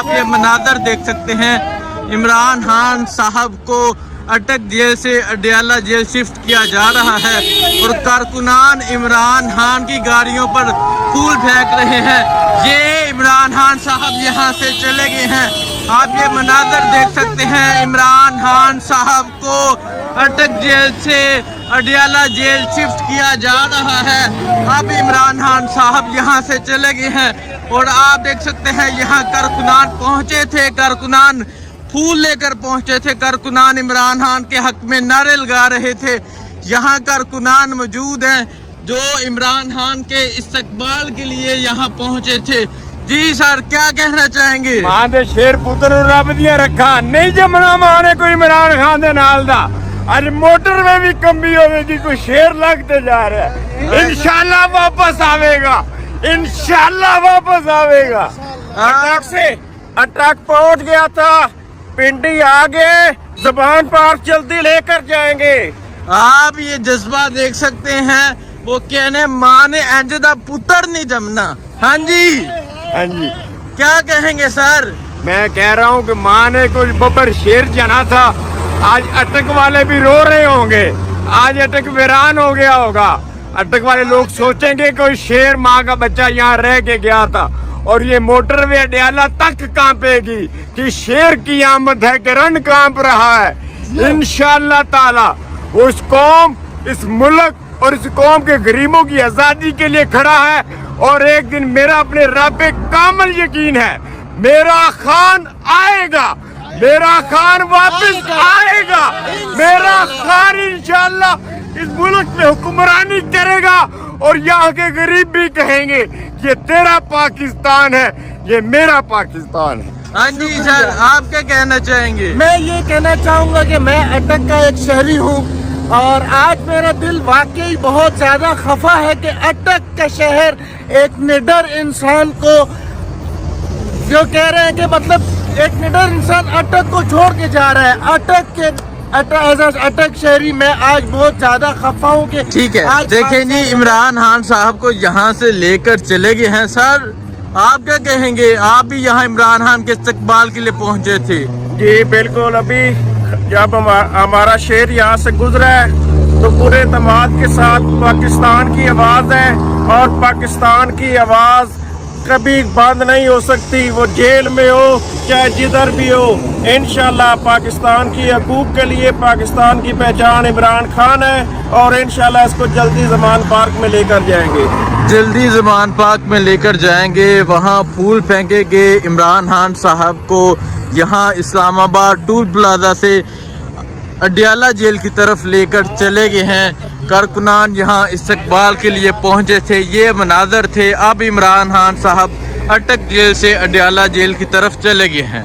آپ یہ مناظر دیکھ سکتے ہیں، عمران خان صاحب کو اٹک جیل سے اڈیالہ جیل شفٹ کیا جا رہا ہے اور کارکنان عمران خان کی گاڑیوں پر پھول پھینک رہے ہیں۔ یہ عمران خان صاحب یہاں سے چلے گئے ہیں۔ آپ یہ مناظر دیکھ سکتے ہیں، عمران خان صاحب کو اٹک جیل سے اڈیالہ جیل شفٹ کیا جا رہا ہے۔ اب عمران خان صاحب یہاں سے چلے گئے ہیں اور آپ دیکھ سکتے ہیں یہاں کارکنان پہنچے تھے، کارکنان پھول لے کر پہنچے تھے، کارکنان عمران خان کے حق میں نعرے لگا رہے تھے۔ یہاں کارکنان موجود ہیں جو عمران خان کے استقبال کے لیے یہاں پہنچے تھے۔ جی سر، کیا کہنا چاہیں گے؟ ماں دے شیر پتر رب دیا رکھا نہیں جمنا مانے کوئی عمران خان دے نال دا اج موٹر میں بھی کمبی ہوئے گی، کوئی شیر لگتے جا رہا ہے۔ انشاءاللہ واپس آوے گا، انشاءاللہ واپس آوے گا۔ اٹک پہنچ گیا تھا، پنڈی آگے زبان پار چلتی لے کر جائیں گے۔ آپ یہ جذبہ دیکھ سکتے ہیں، وہ کہنے ماں نے انج دا پتر نہیں جمنا۔ ہاں جی، ہاں جی، کیا کہیں گے سر؟ میں کہہ رہا ہوں کہ ماں نے کچھ ببر شیر جنا تھا، آج اٹک والے بھی رو رہے ہوں گے، آج اٹک ویران ہو گیا ہوگا۔ اٹک والے لوگ سوچیں گے کوئی شیر ماں کا بچہ یہاں رہ کے گیا تھا، اور یہ موٹر وے اڈیالہ تک کانپے گی کہ شیر کی آمد ہے کہ رن کانپ رہا ہے۔ انشاءاللہ تعالی وہ اس قوم، اس ملک اور اس قوم کے غریبوں کی آزادی کے لیے کھڑا ہے، اور ایک دن میرا اپنے رب پہ کامل یقین ہے، میرا خان آئے گا، میرا خان واپس آئے گا، میرا خان انشاءاللہ اس ملک میں حکمرانی کرے گا، اور یہاں کے غریب بھی کہیں گے یہ تیرا پاکستان ہے، یہ میرا پاکستان ہے۔ ہاں جی سر، آپ کیا کہنا چاہیں گے؟ میں یہ کہنا چاہوں گا کہ میں اٹک کا ایک شہری ہوں، اور آج میرا دل واقعی بہت زیادہ خفا ہے کہ اٹک کا شہر ایک نڈر انسان کو جو کہہ رہے ہیں کہ مطلب ایک نڈر انسان اٹک کو چھوڑ کے جا رہا ہے۔ اٹک شہری میں آج بہت زیادہ خفا ہوں کہ ٹھیک ہے، دیکھیں جی عمران خان صاحب کو یہاں سے لے کر چلے گئے ہیں۔ سر، آپ کیا کہیں گے؟ آپ بھی یہاں عمران خان کے استقبال کے لیے پہنچے تھے۔ جی بالکل، ابھی جب ہمارا شہر یہاں سے گزرا ہے تو پورے اعتماد کے ساتھ پاکستان کی آواز ہے، اور پاکستان کی آواز کبھی بند نہیں ہو سکتی، وہ جیل میں ہو چاہے جدھر بھی ہو۔ انشاءاللہ پاکستان کی حقوق کے لیے پاکستان کی پہچان عمران خان ہے، اور انشاءاللہ اس کو جلدی زمان پارک میں لے کر جائیں گے، جلدی زمان پارک میں لے کر جائیں گے، وہاں پھول پھینکیں گے۔ عمران خان صاحب کو یہاں اسلام آباد ٹول پلازا سے اڈیالہ جیل کی طرف لے کر چلے گئے ہیں۔ کارکنان یہاں استقبال کے لیے پہنچے تھے، یہ مناظر تھے۔ اب عمران خان صاحب اٹک جیل سے اڈیالہ جیل کی طرف چلے گئے ہیں۔